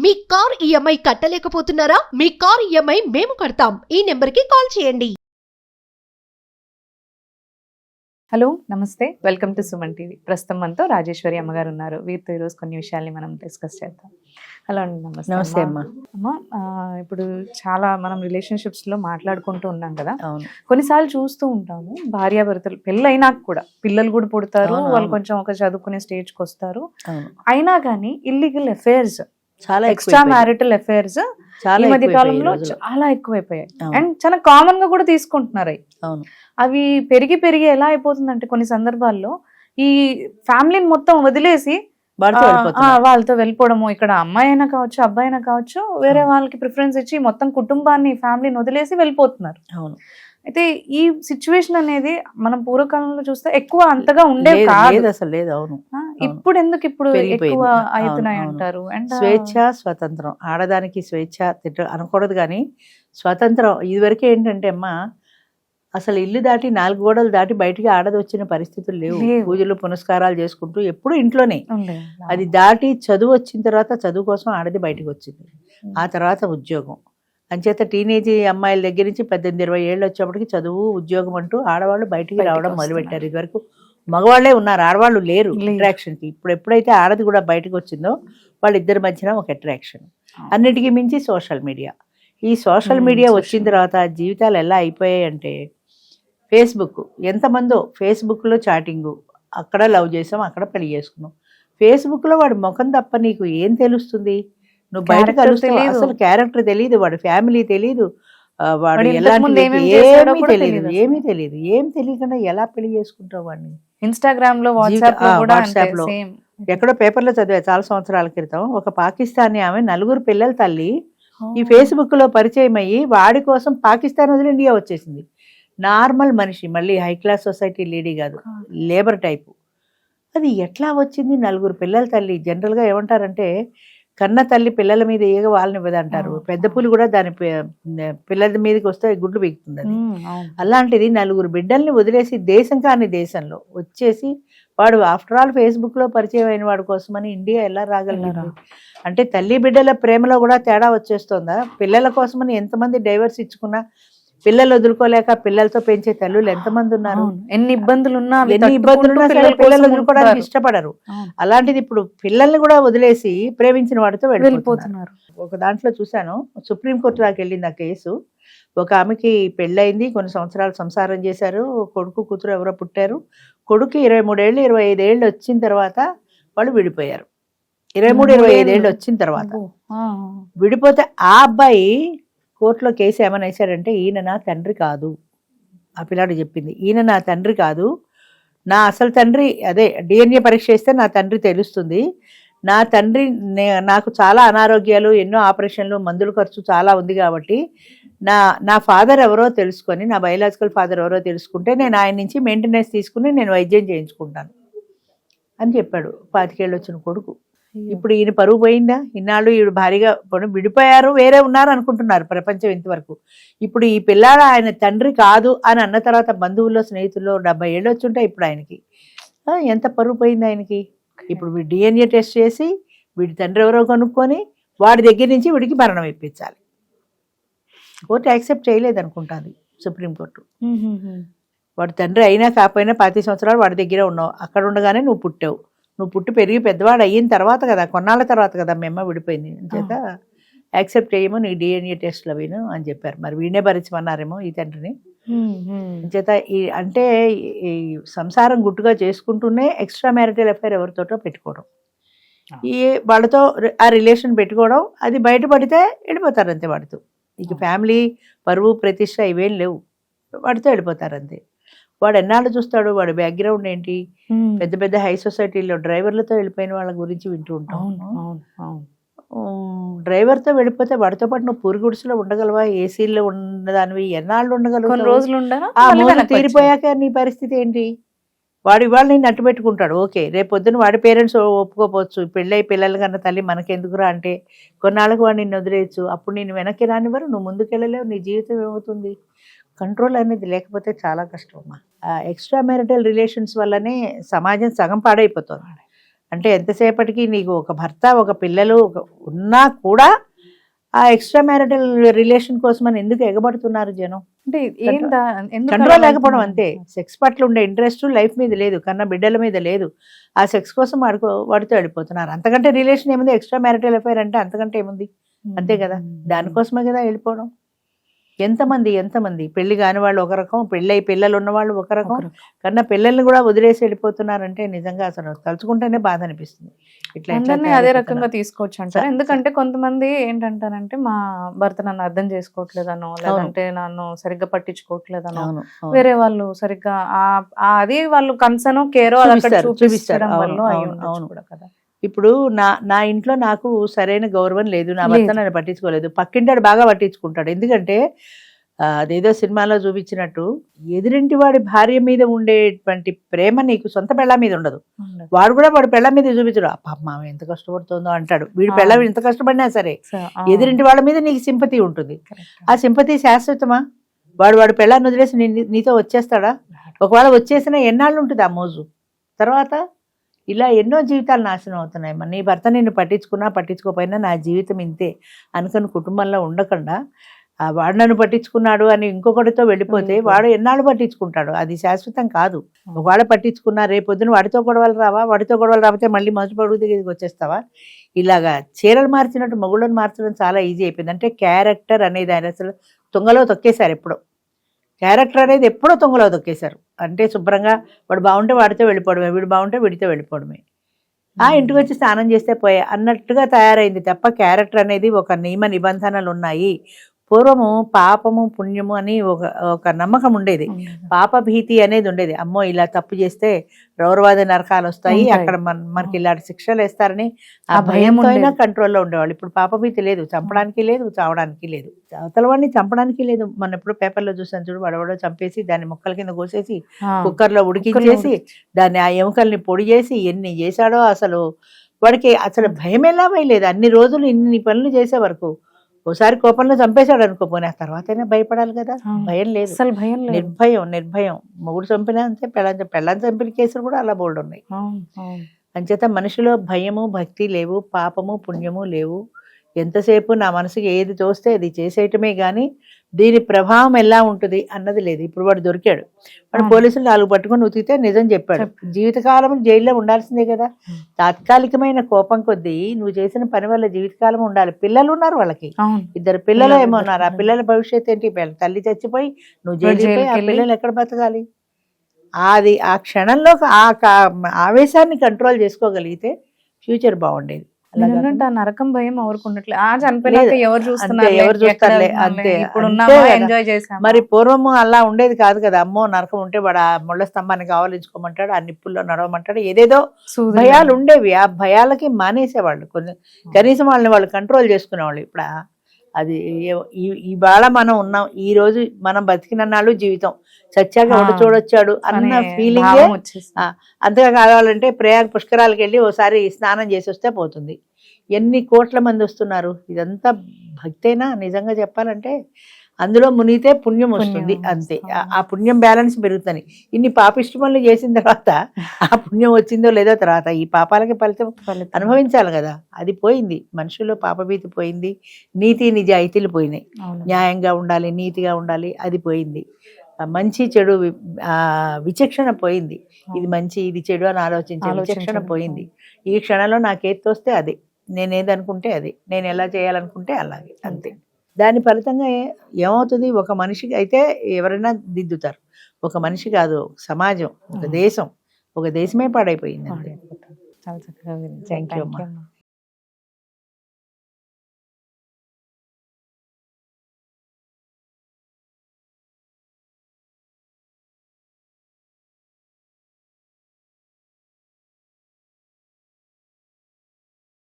మీ car EMI కట్టలేకపోతున్నారా? మీ car EMI మేము కడతాం. ఈ నెంబర్కి కాల్ చేయండి. హలో నమస్తే, వెల్కమ్ టు సుమన్ టీవీ. ప్రస్తుతం మనతో రాజేశ్వరి అమ్మగారు ఉన్నారు. వీరితో ఈరోజు కొన్ని విషయాల్ని మనం డిస్కస్ చేద్దాం. హలో అండి, నమస్తే. నమస్తే అమ్మ. అమ్మ, ఇప్పుడు చాలా మనం రిలేషన్షిప్స్లో మాట్లాడుకుంటూ ఉన్నాం కదా. అవును, కొన్నిసార్లు చూస్తూ ఉంటాము, భార్యాభర్తలు పెళ్ళైనాక కూడా పిల్లలు కూడా పుడతారు, అవును, వాళ్ళు అవును. కొంచెం ఒక చదువుకునే స్టేజ్కి వస్తారు. అవును, అయినా కానీ ఇల్లీగల్ అఫైర్స్, చాలా ఎక్స్ట్రా మ్యారిటల్ అఫైర్స్ ఈ మధ్య కాలంలో చాలా ఎక్కువైపోయాయి. అండ్ చాలా కామన్ గా కూడా తీసుకుంటున్నారు అవి. అవును, అవి పెరిగి పెరిగి ఎలా అయిపోతుందంటే కొన్ని సందర్భాల్లో ఈ ఫ్యామిలీని మొత్తం వదిలేసి వాళ్ళతో వెళ్ళిపోవడము, ఇక్కడ అమ్మాయి అయినా కావచ్చు అబ్బాయి అయినా కావచ్చు, వేరే వాళ్ళకి ప్రిఫరెన్స్ ఇచ్చి మొత్తం కుటుంబాన్ని ఫ్యామిలీని వదిలేసి వెళ్ళిపోతున్నారు. అవును. అయితే ఈ సిచ్యువేషన్ అనేది మనం పూర్వకాలంలో చూస్తే ఎక్కువ అంతగా ఉండేది కాదు అసలు లేదు. అవును, ఇప్పుడు ఎందుకు ఇప్పుడు పెరిగిపోయింది. ఎక్కువ అవును, అవుతున్నాయి అవును. అంటారు? అండ్ స్వేచ్ఛ స్వతంత్రం, ఆడదానికి స్వేచ్ఛ అనకూడదు కానీ స్వతంత్రం. ఇదివరకే ఏంటంటే అమ్మ, అసలు ఇల్లు దాటి 4 గోడలు దాటి బయటికి ఆడది వచ్చిన పరిస్థితులు లేవు. పూజలు పునస్కారాలు చేసుకుంటూ ఎప్పుడు ఇంట్లోనే. అది దాటి చదువు వచ్చిన తర్వాత చదువు కోసం ఆడది బయటకు వచ్చింది. ఆ తర్వాత ఉద్యోగం. అంచేత టీనేజ్ అమ్మాయిల దగ్గర నుంచి 18-20 ఏళ్ళు వచ్చేప్పటికి చదువు ఉద్యోగం అంటూ ఆడవాళ్ళు బయటికి రావడం మొదలుపెట్టారు. ఇదివరకు మగవాళ్లే ఉన్నారు, ఆడవాళ్ళు లేరు అట్రాక్షన్కి. ఇప్పుడు ఎప్పుడైతే ఆడది కూడా బయటకు వచ్చిందో వాళ్ళిద్దరి మధ్యన ఒక అట్రాక్షన్. అన్నిటికీ మించి సోషల్ మీడియా. ఈ సోషల్ మీడియా వచ్చిన తర్వాత జీవితాలు ఎలా అయిపోయాయి అంటే, ఫేస్బుక్, ఎంతమందో ఫేస్బుక్లో చాటింగు, అక్కడ లవ్ చేసాం, అక్కడ పెళ్లి చేసుకున్నాం. ఫేస్బుక్లో వాడి ముఖం తప్ప నీకు ఏం తెలుస్తుంది? నువ్వు బయట కలుస్తావు, అసలు క్యారెక్టర్ తెలియదు, వాడి ఫ్యామిలీ తెలియదు, వాడు ఎలాంటి ఏమీ తెలియదు. ఏం తెలియకుండా ఎలా పెళ్లి చేసుకుంటావు వాడిని? ఇన్స్టాగ్రామ్ లో, వాట్సాప్ లో, ఎక్కడో పేపర్లో చదివా చాలా సంవత్సరాల క్రితం. ఒక పాకిస్తానీ ఆమె 4 పిల్లల తల్లి ఈ ఫేస్బుక్ లో పరిచయం అయ్యి వాడి కోసం పాకిస్తాన్ వదిలి ఇండియా వచ్చేసింది. నార్మల్ మనిషి, మళ్ళీ హై క్లాస్ సొసైటీ లేడీ కాదు, లేబర్ టైపు. అది ఎట్లా వచ్చింది? 4 పిల్లల తల్లి. జనరల్గా ఏమంటారంటే, కన్న తల్లి పిల్లల మీద ఏగ వాళ్ళని ఇవ్వదంటారు. పెద్ద పులి కూడా దాని పిల్లల మీదకి వస్తే గుడ్లు బిగుతుంది. అది అలాంటిది 4 బిడ్డల్ని వదిలేసి దేశం కాని దేశంలో వచ్చేసి వాడు ఆఫ్టర్ ఆల్ ఫేస్బుక్ లో పరిచయం అయిన వాడి కోసమని ఇండియా ఎలా రాగలిగారు? అంటే తల్లి బిడ్డల ప్రేమలో కూడా తేడా వచ్చేస్తుందా? పిల్లల కోసమని ఎంతమంది డైవర్స్ ఇచ్చుకున్నా పిల్లలు వదులుకోలేక పిల్లలతో పెంచే తల్లులు ఎంతమంది ఉన్నారు? ఎన్ని ఇబ్బందులున్నా పిల్లలు వదులుకోవడానికి ఇష్టపడరు. అలాంటిది ఇప్పుడు పిల్లల్ని కూడా వదిలేసి ప్రేమించిన వాడితో వెళ్ళిపోతున్నారు. ఒక దాంట్లో చూశాను, సుప్రీంకోర్టు దాకా వెళ్ళింది ఆ కేసు. ఒక ఆమెకి పెళ్ళయింది, కొన్ని సంవత్సరాలు సంసారం చేశారు, కొడుకు కూతురు ఎవరో పుట్టారు. కొడుకు 23 ఏళ్ళు 25 ఏళ్ళు వచ్చిన తర్వాత వాళ్ళు విడిపోయారు. 23-25 ఏళ్ళు వచ్చిన తర్వాత విడిపోతే ఆ అబ్బాయి కోర్టులో కేసు ఏమని వేశాడంటే, ఈయన నా తండ్రి కాదు. ఆ పిల్లాడు చెప్పింది, ఈయన నా తండ్రి కాదు, నా అసలు తండ్రి అదే DNA పరీక్ష చేస్తే నా తండ్రి తెలుస్తుంది. నా తండ్రి నాకు చాలా అనారోగ్యాలు, ఎన్నో ఆపరేషన్లు, మందుల ఖర్చు చాలా ఉంది కాబట్టి నా ఫాదర్ ఎవరో తెలుసుకొని, నా బయలాజికల్ ఫాదర్ ఎవరో తెలుసుకుంటే నేను ఆయన నుంచి మెయింటెనెన్స్ తీసుకుని నేను వైద్యం చేయించుకుంటాను అని చెప్పాడు. 25 ఏళ్ళు వచ్చిన కొడుకు. ఇప్పుడు ఈయన పరువు పోయిందా? ఇన్నాళ్ళు ఈవిడ భారీగా విడిపోయారు, వేరే ఉన్నారు అనుకుంటున్నారు ప్రపంచం ఇంతవరకు. ఇప్పుడు ఈ పిల్లాడు ఆయన తండ్రి కాదు అని అన్న తర్వాత బంధువుల్లో స్నేహితుల్లో 70 ఏళ్ళు వచ్చుంటాయి ఇప్పుడు ఆయనకి. ఎంత పరువు పోయింది ఆయనకి? ఇప్పుడు వీడు DNA టెస్ట్ చేసి వీడి తండ్రి ఎవరో కనుక్కొని వాడి దగ్గర నుంచి వీడికి మరణం ఇప్పించాలి. కోర్టు యాక్సెప్ట్ చేయలేదు అనుకుంటుంది సుప్రీంకోర్టు. వాడి తండ్రి అయినా కాకపోయినా 25 సంవత్సరాలు వాడి దగ్గర ఉన్నావు, అక్కడ ఉండగానే నువ్వు పుట్టావు, నువ్వు పుట్టి పెరిగి పెద్దవాడు అయిన తర్వాత కదా, కొన్నాళ్ళ తర్వాత కదా మీ అమ్మ విడిపోయింది, చేత యాక్సెప్ట్ చేయమో నీ DNA టెస్ట్లు అవిను అని చెప్పారు. మరి వీడే భరించమన్నారేమో ఈ తండ్రిని. చేత అంటే ఈ సంసారం గుట్టుగా చేసుకుంటూనే ఎక్స్ట్రా మ్యారిటల్ అఫైర్ ఎవరితోటో పెట్టుకోవడం, ఈ వాళ్ళతో ఆ రిలేషన్ పెట్టుకోవడం, అది బయటపడితే వెళ్ళిపోతారు అంతే వాడితో. ఇక ఫ్యామిలీ పరువు ప్రతిష్ట ఇవేం లేవు, వాడితో వెళ్ళిపోతారు అంతే. వాడు ఎన్నాళ్ళు చూస్తాడు? వాడి బ్యాక్గ్రౌండ్ ఏంటి? పెద్ద పెద్ద హై సొసైటీలో డ్రైవర్లతో వెళ్ళిపోయిన వాళ్ళ గురించి వింటూ ఉంటాం. డ్రైవర్తో వెళ్ళిపోతే వాడితో పాటు నువ్వు పూరి గుడిసెలో ఉండగలవా? ఏసీలో ఉండదానివి ఎన్నాళ్ళు ఉండగలవు? ఆ మూడు తీరిపోయాక నీ పరిస్థితి ఏంటి? వాడు ఇవాళ నేను అట్టు పెట్టుకుంటాడు, ఓకే, రేపు పొద్దున వాడి పేరెంట్స్ ఒప్పుకోపోవచ్చు, పెళ్ళై పిల్లల కన్నా తల్లి మనకెందుకురా అంటే కొన్నాళ్ళకు వాడు నిన్ను వదిలేయచ్చు. అప్పుడు నేను వెనక్కి రానివ్వరు, నువ్వు ముందుకెళ్ళలేవు, నీ జీవితం ఏమవుతుంది? కంట్రోల్ అనేది లేకపోతే చాలా కష్టం అమ్మా. ఎక్స్ట్రా మ్యారిటల్ రిలేషన్స్ వల్లనే సమాజం సగం పాడైపోతుంది. అంటే ఎంతసేపటికి నీకు ఒక భర్త ఒక పిల్లలు ఉన్నా కూడా ఆ ఎక్స్ట్రా మ్యారిటల్ రిలేషన్ కోసం అని ఎందుకు ఎగబడుతున్నారు జనం? అంటే కంట్రోల్ లేకపోవడం అంతే. సెక్స్ పట్ల ఉండే ఇంట్రెస్ట్ లైఫ్ మీద లేదు, కన్నా బిడ్డల మీద లేదు. ఆ సెక్స్ కోసం వాడితో వెళ్ళిపోతున్నారు. అంతకంటే రిలేషన్ ఏముంది? ఎక్స్ట్రా మ్యారిటల్ అఫైర్ అంటే అంతకంటే ఏముంది? అంతే కదా, దానికోసమే కదా వెళ్ళిపోవడం. ఎంతమంది పెళ్లి కాని వాళ్ళు ఒక రకం, పెళ్ళై పిల్లలు ఉన్న వాళ్ళు ఒక రకం, కన్నా పిల్లల్ని కూడా వదిలేసి వెళ్ళిపోతున్నారంటే నిజంగా అసలు తలుచుకుంటేనే బాధ అనిపిస్తుంది. అందరినీ అదే రకంగా తీసుకోవచ్చు అంటారు. ఎందుకంటే కొంతమంది ఏంటంటారంటే మా భర్త నన్ను అర్థం చేసుకోవట్లేదనో, లేదంటే నన్ను సరిగ్గా పట్టించుకోవట్లేదనో, వేరే వాళ్ళు సరిగ్గా అది వాళ్ళు కన్సర్న్ కేరో అక్కడ చూపిస్తారు వల్ల అయి ఉండొచ్చు కూడా కదా. ఇప్పుడు నా ఇంట్లో నాకు సరైన గౌరవం లేదు, నా భర్త నన్ను పట్టించుకోలేదు, పక్కింటాడు బాగా పట్టించుకుంటాడు. ఎందుకంటే అదేదో సినిమాలో చూపించినట్టు ఎదురింటి వాడి భార్య మీద ఉండేటువంటి ప్రేమ నీకు సొంత పెళ్ళ మీద ఉండదు. వాడు కూడా వాడి పెళ్ళ మీద చూపించడు. అమ్మ ఎంత కష్టపడుతుందో అంటాడు. వీడి పెళ్ళ ఎంత కష్టపడినా సరే ఎదురింటి వాళ్ళ మీద నీకు సింపతి ఉంటుంది. ఆ సింపతి శాశ్వతమా? వాడి పెళ్ళాన్ని వదిలేసి నీతో వచ్చేస్తాడా? ఒకవేళ వచ్చేసినా ఎన్నాళ్ళు ఉంటుంది ఆ మోజు? తర్వాత ఇలా ఎన్నో జీవితాలు నాశనం అవుతున్నాయి. నీ భర్త నిన్ను పట్టించుకున్నా పట్టించుకోకపోయినా నా జీవితం ఇంతే అనుకుని కుటుంబంలో ఉండకుండా వాడు నన్ను పట్టించుకున్నాడు అని ఇంకొకటితో వెళ్ళిపోతే వాడు ఎన్నాళ్ళు పట్టించుకుంటాడు? అది శాశ్వతం కాదు. ఒకవేళ పట్టించుకున్నా రేపొద్దున వాడితో గొడవలు రావా? వాడితో గొడవలు రాకపోతే మళ్ళీ మంచు పడుగు దగ్గరికి వచ్చేస్తావా? ఇలాగా చీరలు మార్చినట్టు మొగుళ్ళని మార్చడం చాలా ఈజీ అయిపోయింది. అంటే క్యారెక్టర్ అనేది ఆయన అసలు తుంగలో తొక్కేశారు. క్యారెక్టర్ అనేది ఎప్పుడో తొంగలో తొక్కేశారు. అంటే శుభ్రంగా వాడు బాగుంటే వాడితో వెళ్ళిపోవడమే, వీడు బాగుంటే వీడితో వెళ్ళిపోవడమే, ఇంటికి వచ్చి స్నానం చేస్తే పోయే అన్నట్టుగా తయారైంది తప్ప క్యారెక్టర్ అనేది ఒక నియమ నిబంధనలు ఉన్నాయి. పూర్వము పాపము పుణ్యము అని ఒక నమ్మకం ఉండేది. పాప భీతి అనేది ఉండేది. అమ్మో ఇలా తప్పు చేస్తే రౌరవాద నరకాలు వస్తాయి, అక్కడ మనకి ఇలాంటి శిక్షలు వేస్తారని ఆ భయంతో అయినా కంట్రోల్లో ఉండేవాళ్ళు. ఇప్పుడు పాప భీతి లేదు, చంపడానికి లేదు, చావడానికి లేదు. అవతల వాడిని చంపడానికి లేదు. మనం ఎప్పుడు పేపర్లో చూసాను చూడు, వాడవాడో చంపేసి దాన్ని ముక్కల కింద కోసేసి కుక్కర్లో ఉడికించేసి దాన్ని ఆ ఎముకల్ని పొడి చేసి ఎన్ని చేశాడో అసలు వాడికి అసలు భయం ఎలా వేయలేదు. అన్ని రోజులు ఇన్ని పనులు చేసే వరకు ఓసారి కోపంలో చంపేశాడు అనుకోపోయినా తర్వాతైనా భయపడాలి కదా. భయం లేదు, నిర్భయం. మొగుడు చంపినా అంతే, పెళ్ళాన్ని చంపిన కేసులు కూడా అలా బోల్డ్ ఉన్నాయి. అంచేత మనిషిలో భయము భక్తి లేవు, పాపము పుణ్యము లేవు. ఎంతసేపు నా మనసుకి ఏది తోస్తే అది చేసేయటమే కానీ దీని ప్రభావం ఎలా ఉంటుంది అన్నది లేదు. ఇప్పుడు వాడు దొరికాడు, వాడు పోలీసులు 4 పట్టుకొని ఉతికితే నిజం చెప్పాడు. జీవితకాలం జైల్లో ఉండాల్సిందే కదా. తాత్కాలికమైన కోపం కొద్దీ నువ్వు చేసిన పని వల్ల జీవితకాలం ఉండాలి. పిల్లలు ఉన్నారు, వాళ్ళకి 2 పిల్లలు ఏమో ఉన్నారు. ఆ పిల్లల భవిష్యత్తు ఏంటి? తల్లి చచ్చిపోయి నువ్వు జైలు పోయి ఆ పిల్లలు ఎక్కడ బతకాలి? అది ఆ క్షణంలో ఆ ఆవేశాన్ని కంట్రోల్ చేసుకోగలిగితే ఫ్యూచర్ బాగుండేది. నరకం భయం ఎవరికి ఉండట్లేదు. చనిపోయినాక ఎవరు చూస్తున్నారు, మరి పూర్వము అలా ఉండేది కాదు కదా. అమ్మో నరకం ఉంటే వాడు ఆ ముళ్ళ స్తంభాన్ని కావలించుకోమంటాడు, ఆ నిప్పుల్లో నడవమంటాడు, ఏదేదో భయాలు ఉండేవి. ఆ భయాలకి మానేసేవాళ్ళు. కనీసం వాళ్ళని వాళ్ళు కంట్రోల్ చేసుకునేవాళ్ళు. ఇప్పుడు అది ఇవాళ మనం ఉన్నాం, ఈ రోజు మనం బతికినన్నాళ్ళు జీవితం, చచ్చాక ఒకటి చూడొచ్చాడు అన్న ఫీలింగే. అంతగా కావాలంటే ప్రయాగ పుష్కరాలకు వెళ్ళి ఓసారి స్నానం చేసి వస్తే పోతుంది. ఎన్ని కోట్ల మంది వస్తున్నారు. ఇదంతా భక్తేనా? నిజంగా చెప్పాలంటే అందులో మునిగితే పుణ్యం వస్తుంది అంతే. ఆ పుణ్యం బ్యాలెన్స్ పెరుగుతుంది. ఇన్ని పాపిష్టి పనులు చేసిన తర్వాత ఆ పుణ్యం వచ్చిందో లేదో తర్వాత ఈ పాపాలకి ఫలితం అనుభవించాలి కదా. అది పోయింది. మనుషుల్లో పాపభీతి పోయింది, నీతి నిజాయితీలు పోయినాయి. న్యాయంగా ఉండాలి, నీతిగా ఉండాలి, అది పోయింది. మంచి చెడు విచక్షణ పోయింది. ఇది మంచి ఇది చెడు అని ఆలోచించే విచక్షణ పోయింది. ఈ క్షణంలో నాకేది తోస్తే అదే, నేనేదనుకుంటే అది, నేను ఎలా చేయాలనుకుంటే అలాగే, అంతే. దాని ఫలితంగా ఏమవుతుంది? ఒక మనిషికి అయితే ఎవరైనా దిద్దుతారు, ఒక మనిషి కాదు, సమాజం, ఒక దేశమే పాడైపోయింది. చాలా చక్కగా. థ్యాంక్ యూ అమ్మా.